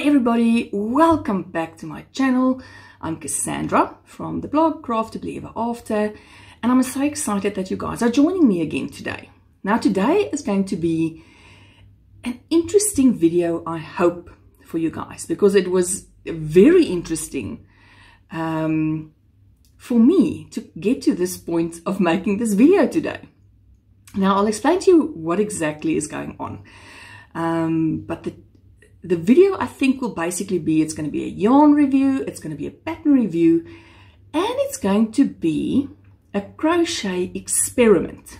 everybody, welcome back to my channel. I'm Cassandra from the blog Craftably Ever After, and I'm so excited that you guys are joining me again today. Now today is going to be an interesting video, I hope, for you guys, because it was very interesting for me to get to this point of making this video today. Now I'll explain to you what exactly is going on, but the video I think will basically be, it's going to be a yarn review, it's going to be a pattern review, and it's going to be a crochet experiment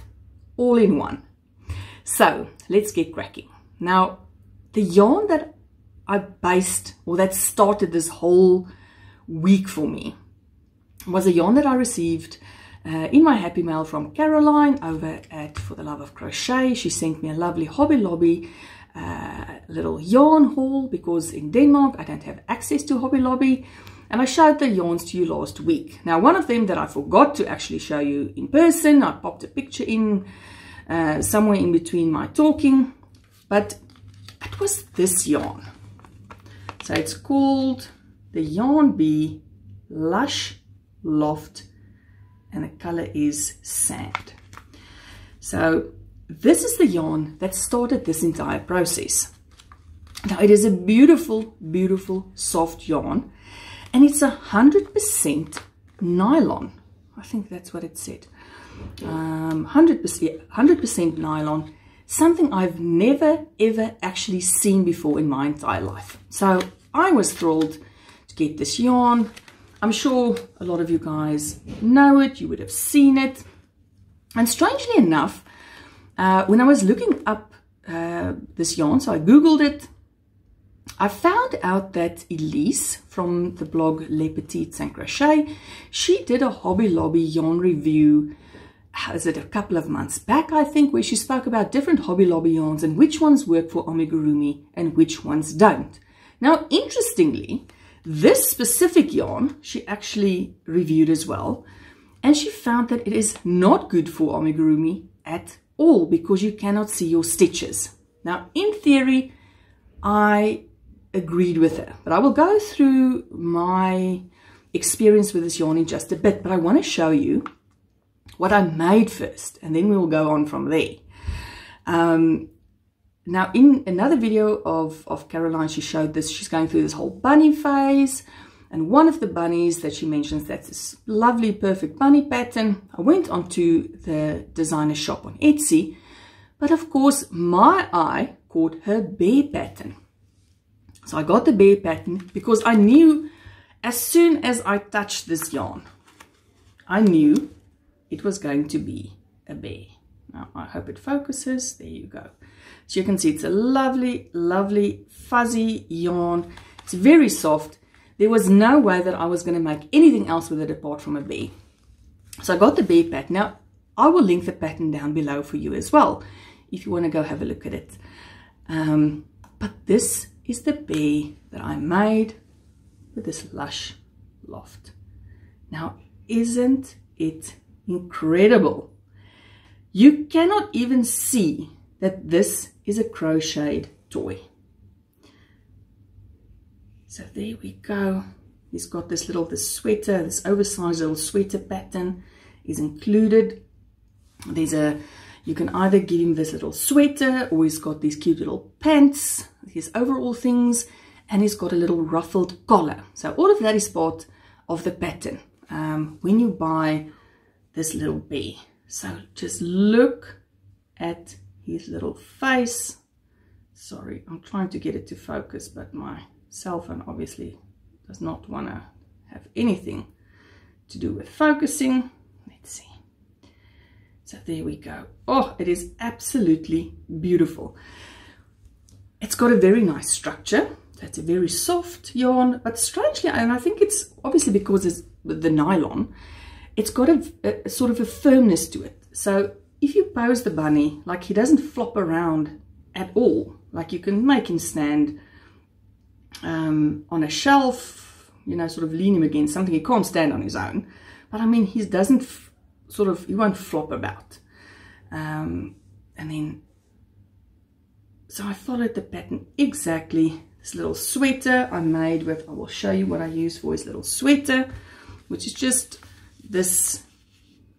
all in one. So let's get cracking. Now the yarn that I based, or that started this whole week for me, was a yarn that I received in my happy mail from Caroline over at For the Love of Crochet. She sent me a lovely Hobby Lobby little yarn haul, because in Denmark I don't have access to Hobby Lobby, and I showed the yarns to you last week. Now one of them that I forgot to actually show you in person, I popped a picture in somewhere in between my talking, but it was this yarn. So it's called the Yarn Bee Lush Loft, and the color is Sand. So this is the yarn that started this entire process. Now it is a beautiful, beautiful soft yarn, and it's 100% nylon. I think that's what it said. 100% nylon, something I've never ever actually seen before in my entire life. So I was thrilled to get this yarn. I'm sure a lot of you guys know it, you would have seen it. And strangely enough, when I was looking up this yarn, so I googled it, I found out that Elise from the blog Les Petites and Crochet, she did a Hobby Lobby yarn review, is it a couple of months back, I think, where she spoke about different Hobby Lobby yarns and which ones work for amigurumi and which ones don't. Now, interestingly, this specific yarn she actually reviewed as well, and she found that it is not good for amigurumi at all because you cannot see your stitches. Now, in theory, I agreed with her, but I will go through my experience with this yarn in just a bit, but I want to show you what I made first, and then we will go on from there. Now, in another video of Caroline, she showed this, she's going through this whole bunny phase, and one of the bunnies that she mentions, that's this lovely, perfect bunny pattern. I went onto the designer shop on Etsy, but of course, my eye caught her bear pattern. So I got the bear pattern because I knew as soon as I touched this yarn, I knew it was going to be a bear. Now, I hope it focuses. There you go. So you can see it's a lovely, lovely fuzzy yarn. It's very soft. There was no way that I was going to make anything else with it apart from a bear. So I got the bear pattern. Now, I will link the pattern down below for you as well, if you want to go have a look at it. But this is the bear that I made with this Lush Loft. Now, isn't it incredible? You cannot even see that this is a crocheted toy. So there we go. He's got this sweater, this oversized little sweater pattern is included. You can either give him this little sweater, or he's got these cute little pants, his overall things, and he's got a little ruffled collar. So all of that is part of the pattern when you buy this little bear. So just look at his little face. Sorry, I'm trying to get it to focus, but my cell phone obviously does not want to have anything to do with focusing. Let's see. So there we go. Oh, it is absolutely beautiful. It's got a very nice structure. It's a very soft yarn, but strangely, and I think it's obviously because it's the nylon, it's got a sort of a firmness to it. So if you pose the bunny, like, he doesn't flop around at all. Like, you can make him stand on a shelf, you know, sort of lean him against something. He can't stand on his own, but I mean, he doesn't he won't flop about. And then, so I followed the pattern exactly this little sweater I made with, I will show you what I use for his little sweater, which is just this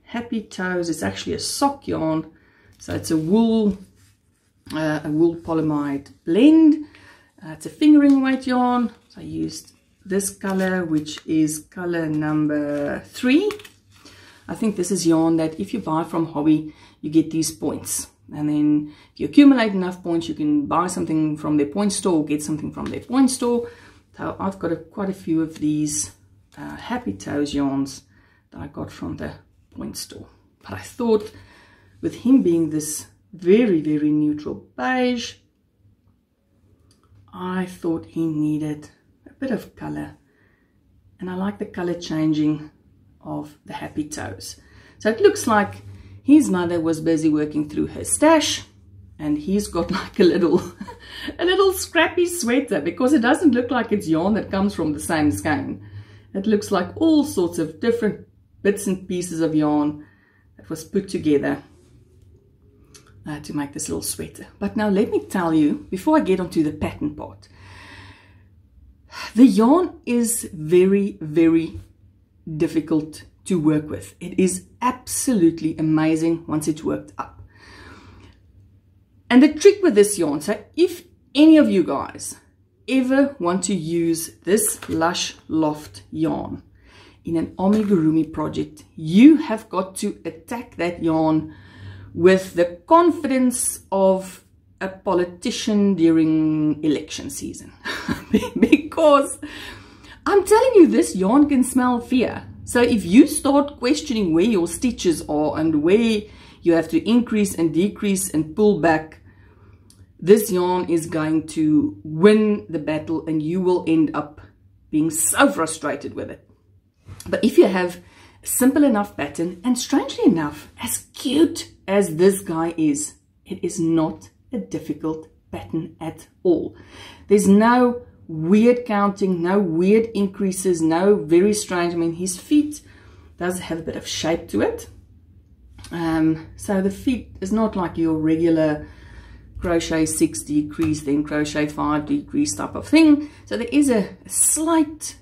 Happy Toes. It's actually a sock yarn, so it's a wool polyamide blend. It's a fingering weight yarn, so I used this color, which is color number 3. I think this is yarn that if you buy from Hobby, you get these points, and then if you accumulate enough points, you can buy something from their point store or get something from their point store. So I've got quite a few of these Happy Toes yarns that I got from the point store. But I thought with him being this very, very neutral beige, I thought he needed a bit of color, and I like the color changing of the Happy Toes. So it looks like his mother was busy working through her stash, and he's got like a little scrappy sweater, because it doesn't look like it's yarn that comes from the same skein. It looks like all sorts of different bits and pieces of yarn that was put together to make this little sweater. But now let me tell you, before I get onto the pattern part, the yarn is very, very difficult to work with. It is absolutely amazing once it's worked up. And the trick with this yarn, so if any of you guys ever want to use this Lush Loft yarn in an amigurumi project, you have got to attack that yarn with the confidence of a politician during election season. Because I'm telling you, this yarn can smell fear. So if you start questioning where your stitches are and where you have to increase and decrease and pull back, this yarn is going to win the battle, and you will end up being so frustrated with it. But if you have a simple enough pattern, and strangely enough, as cute as this guy is, it is not a difficult pattern at all. There's no weird counting, no weird increases, no very strange. I mean, his feet does have a bit of shape to it. So the feet is not like your regular crochet 6 decrease, then crochet 5 decrease type of thing. So there is a slight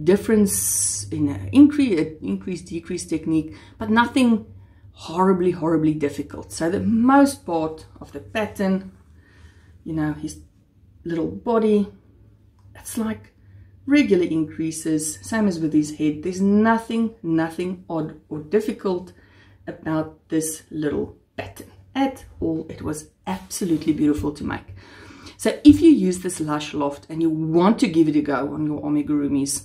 difference in increase decrease technique, but nothing horribly difficult. So the most part of the pattern, you know, his little body, it's like regular increases, same as with his head. There's nothing odd or difficult about this little pattern at all. It was absolutely beautiful to make. So if you use this Lush Loft and you want to give it a go on your amigurumis,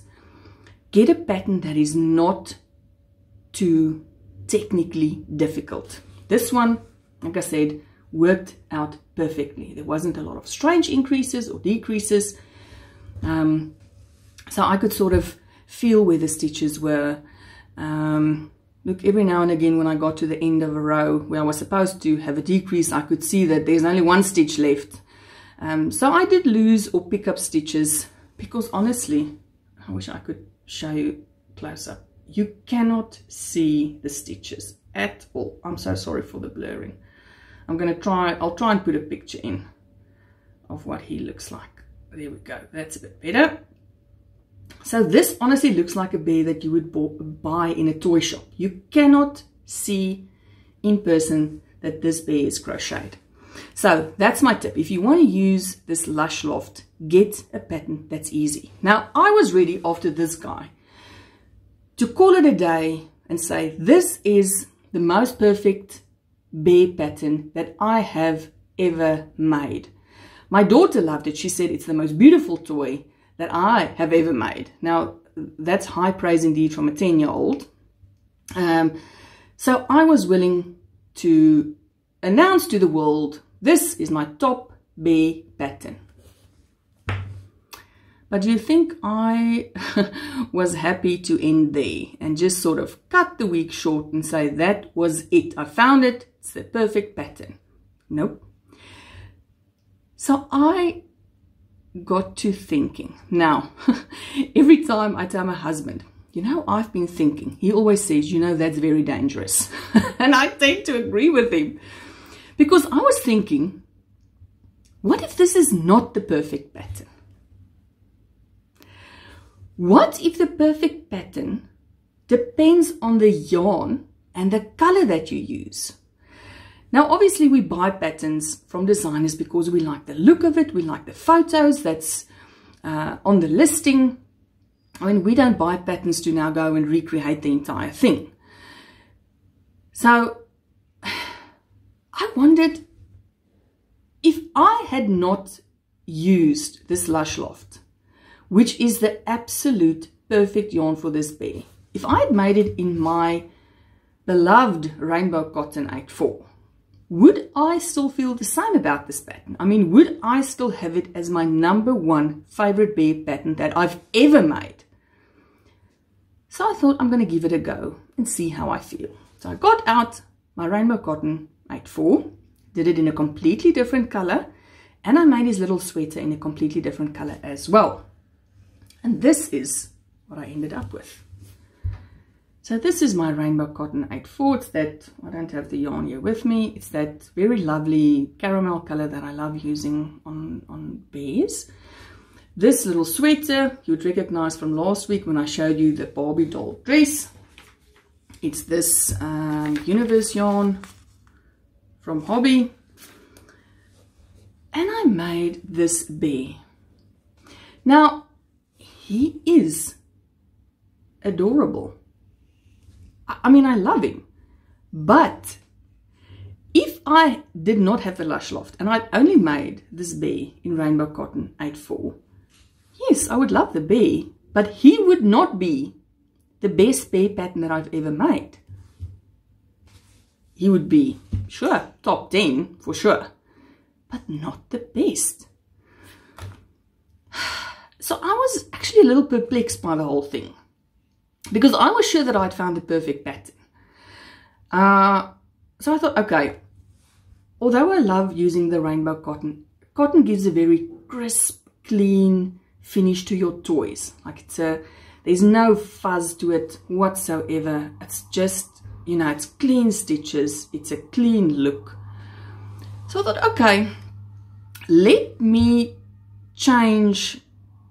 get a pattern that is not too technically difficult. This one, like I said, worked out perfectly. There wasn't a lot of strange increases or decreases. So I could sort of feel where the stitches were. Look, every now and again when I got to the end of a row where I was supposed to have a decrease, I could see that there's only one stitch left. So I did lose or pick up stitches, because honestly, I wish I could show you close up. You cannot see the stitches at all. I'm so sorry for the blurring. I'll try and put a picture in of what he looks like. There we go, that's a bit better. So this honestly looks like a bear that you would buy in a toy shop. You cannot see in person that this bear is crocheted. So that's my tip. If you want to use this Lush Loft, get a pattern that's easy. Now, I was ready after this guy to call it a day and say, this is the most perfect bear pattern that I have ever made. My daughter loved it. She said it's the most beautiful toy that I have ever made. Now, that's high praise indeed from a 10-year-old. So I was willing to announce to the world, this is my top bear pattern. But do you think I was happy to end there and just sort of cut the week short and say that was it? I found it. It's the perfect pattern. Nope. So I got to thinking. Now, every time I tell my husband, you know, I've been thinking, he always says, you know, that's very dangerous. And I tend to agree with him, because I was thinking, what if this is not the perfect pattern? What if the perfect pattern depends on the yarn and the color that you use? Now, obviously, we buy patterns from designers because we like the look of it. We like the photos that's on the listing. I mean, we don't buy patterns to now go and recreate the entire thing. So I wondered if I had not used this Lush Loft, which is the absolute perfect yarn for this bear. If I had made it in my beloved Rainbow Cotton 8/4, would I still feel the same about this pattern? I mean, would I still have it as my #1 favorite bear pattern that I've ever made? So I thought I'm going to give it a go and see how I feel. So I got out my Rainbow Cotton 8/4, did it in a completely different color, and I made his little sweater in a completely different color as well. And this is what I ended up with. So this is my Rainbow Cotton 8/4. It's that, I don't have the yarn here with me, it's that very lovely caramel color that I love using on bears. This little sweater you would recognize from last week when I showed you the Barbie doll dress. It's this Universe yarn from Hobby. And I made this bear. Now, he is adorable. I mean, I love him. But if I did not have the Lush Loft and I'd only made this bear in Rainbow Cotton 8/4, yes, I would love the bear, but he would not be the best bear pattern that I've ever made. He would be, sure, top 10 for sure, but not the best. So I was actually a little perplexed by the whole thing, because I was sure that I'd found the perfect pattern. So I thought, okay, although I love using the Rainbow Cotton, cotton gives a very crisp, clean finish to your toys. Like there's no fuzz to it whatsoever. It's just, you know, it's clean stitches. It's a clean look. So I thought, okay, let me change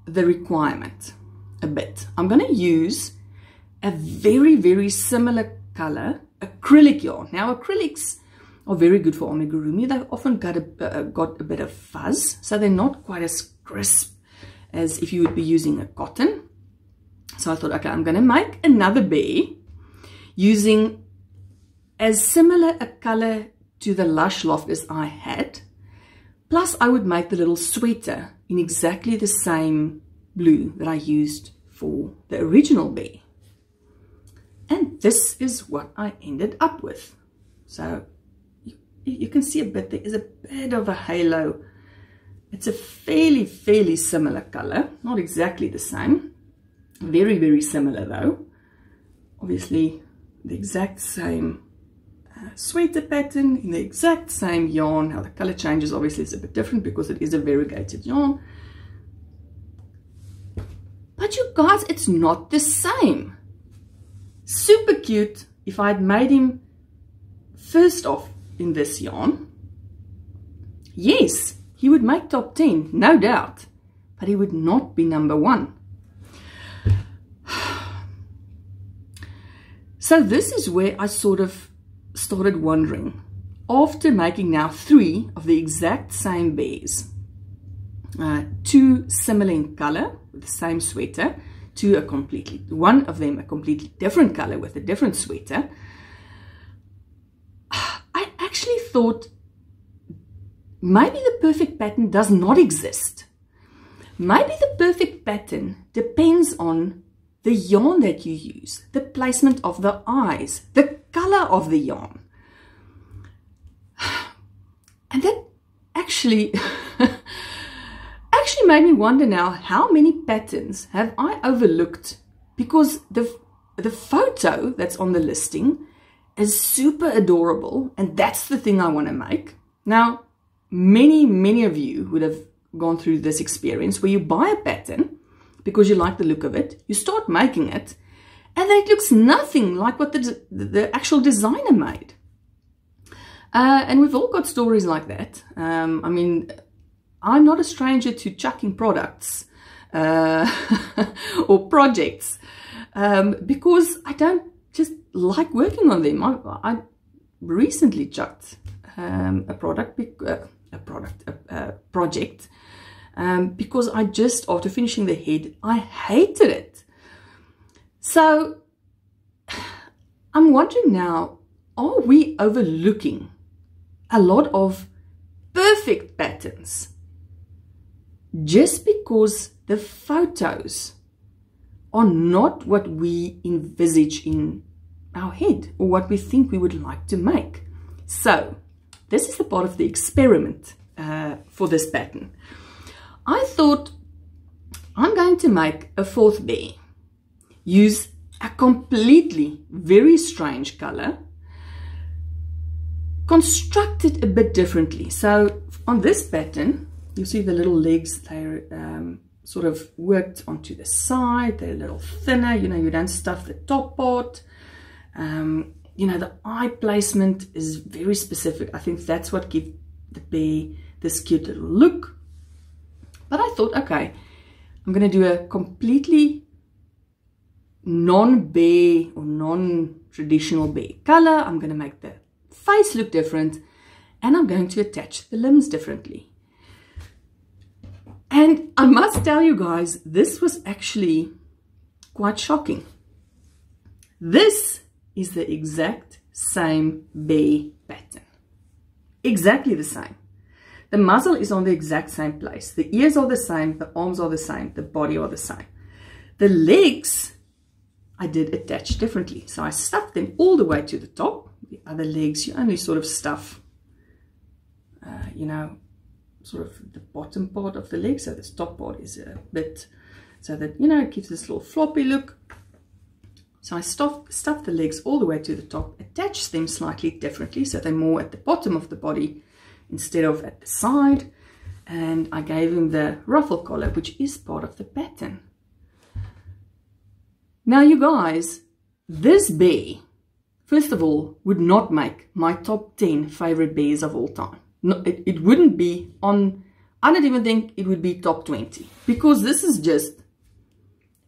the requirement a bit. I'm going to use a very, very similar color acrylic yarn. Now, acrylics are very good for amigurumi. They've often got a bit of fuzz, so they're not quite as crisp as if you would be using a cotton. So I thought, okay, I'm going to make another bear using as similar a color to the Lush Loft as I had. Plus, I would make the little sweater in exactly the same blue that I used for the original bear. And this is what I ended up with. So you can see a bit, there is a bit of a halo. It's a fairly similar color, not exactly the same. Very, very similar though. Obviously the exact same sweater pattern in the exact same yarn. Now the color changes obviously is a bit different because it is a variegated yarn. But you guys, it's not the same. Super cute if I'd made him first off in this yarn. Yes, he would make top 10, no doubt, but he would not be #1. So this is where I sort of started wondering, after making now 3 of the exact same bears, 2 similar in color with the same sweater, one of them a completely different color with a different sweater, I actually thought maybe the perfect pattern does not exist. Maybe the perfect pattern depends on the yarn that you use, the placement of the eyes, the color of the yarn. And that actually made me wonder now, how many patterns have I overlooked because the photo that's on the listing is super adorable and that's the thing I want to make. Now, many of you would have gone through this experience where you buy a pattern because you like the look of it, you start making it, and it looks nothing like what the actual designer made. And we've all got stories like that. I mean, I'm not a stranger to chucking products or projects because I don't just like working on them. I recently chucked a project because I just, after finishing the head, I hated it. So I'm wondering now, are we overlooking a lot of perfect patterns just because the photos are not what we envisage in our head or what we think we would like to make? So this is the part of the experiment for this pattern. I thought I'm going to make a fourth bear, use a completely very strange color, construct it a bit differently. So on this pattern, you see the little legs, they're sort of worked onto the side, they're a little thinner, you know, you don't stuff the top part. You know, the eye placement is very specific. I think that's what gives the bear this cute little look. But I thought, okay, I'm going to do a completely non-bear or non-traditional bear color. I'm going to make the face look different, and I'm going to attach the limbs differently. And I must tell you guys, this was actually quite shocking. This is the exact same bear pattern. Exactly the same. The muzzle is on the exact same place. The ears are the same, the arms are the same, the body are the same. The legs, I did attach differently. So I stuffed them all the way to the top. The other legs, you only sort of stuff, you know, sort of the bottom part of the leg. So this top part is a bit, so that, you know, it gives this little floppy look. So I stuffed the legs all the way to the top, attached them slightly differently, so they're more at the bottom of the body instead of at the side. And I gave him the ruffle collar, which is part of the pattern. Now, you guys, this bear, first of all, would not make my top 10 favorite bears of all time. No, it wouldn't be on, I don't even think it would be top 20, because this is just,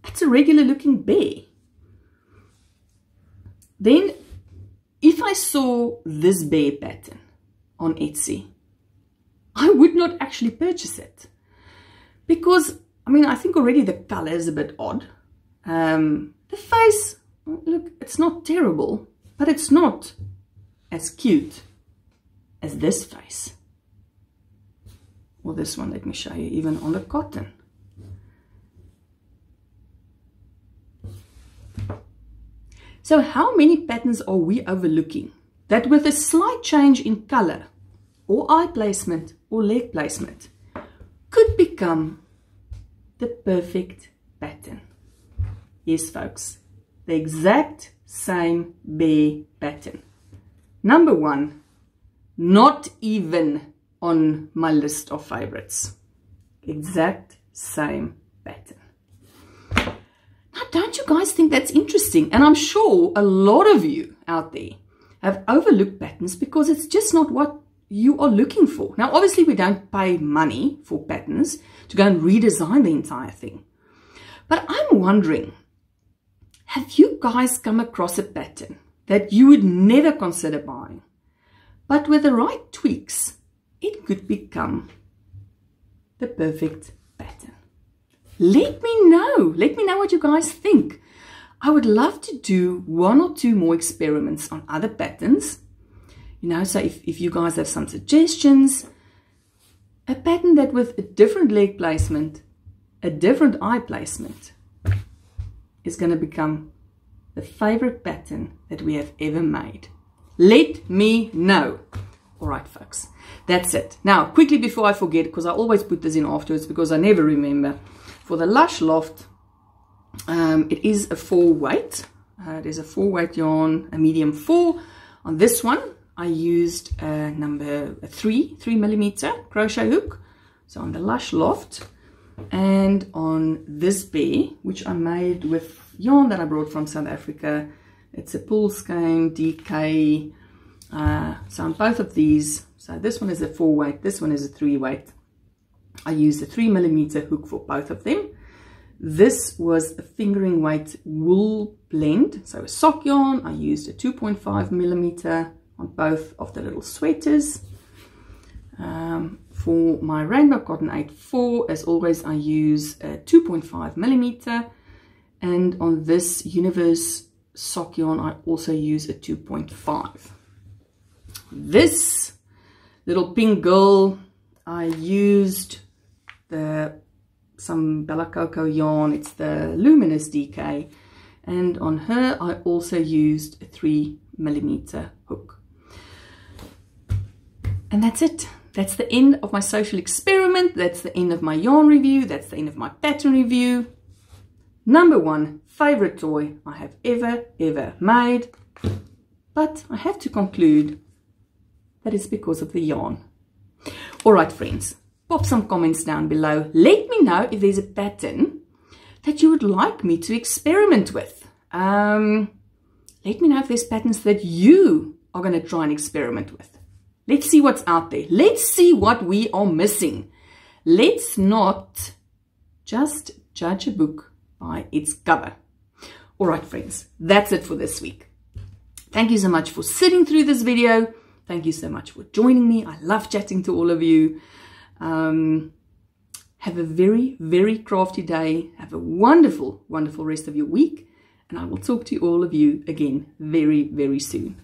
it's a regular looking bear. Then, if I saw this bear pattern on Etsy, I would not actually purchase it. Because, I mean, I think already the color is a bit odd. The face, look, it's not terrible, but it's not as cute as this face. Or this one, let me show you, even on the cotton. So how many patterns are we overlooking that with a slight change in color or eye placement or leg placement could become the perfect pattern? Yes, folks, the exact same bear pattern. Number one, not even on my list of favorites. Exact same pattern. Now, don't you guys think that's interesting? And I'm sure a lot of you out there have overlooked patterns because it's just not what you are looking for. Now, obviously, we don't pay money for patterns to go and redesign the entire thing. But I'm wondering, have you guys come across a pattern that you would never consider buying, but with the right tweaks, it could become the perfect pattern? Let me know. Let me know what you guys think. I would love to do 1 or 2 more experiments on other patterns. You know, so if you guys have some suggestions, a pattern that with a different leg placement, a different eye placement, is going to become the favorite pattern that we have ever made. Let me know. All right, folks, that's it. Now, quickly before I forget, because I always put this in afterwards because I never remember, for the Lush Loft, it is a 4 weight. There's a 4 weight yarn, a medium 4. On this one, I used a 3mm crochet hook. So on the Lush Loft, and on this bear, which I made with yarn that I brought from South Africa, it's a pool skein DK. So on both of these, so this one is a 4 weight, this one is a 3 weight. I used a 3mm hook for both of them. This was a fingering weight wool blend, so a sock yarn. I used a 2.5mm on both of the little sweaters. For my Rainbow Cotton 8/4, as always, I use a 2.5mm, and on this Universe sock yarn I also use a 2.5. This little pink girl, I used some Bella Coco yarn. It's the Luminous DK, and on her I also used a 3mm hook. And that's it. That's the end of my social experiment. That's the end of my yarn review. That's the end of my pattern review. Number 1 favorite toy I have ever made. But I have to conclude that it's because of the yarn. All right, friends, pop some comments down below. Let me know if there's a pattern that you would like me to experiment with. Let me know if there's patterns that you are going to try and experiment with. Let's see what's out there. Let's see what we are missing. Let's not just judge a book by its cover. All right, friends, that's it for this week. Thank you so much for sitting through this video. Thank you so much for joining me. I love chatting to all of you. Have a very, very crafty day. Have a wonderful, wonderful rest of your week. And I will talk to all of you again very, very soon.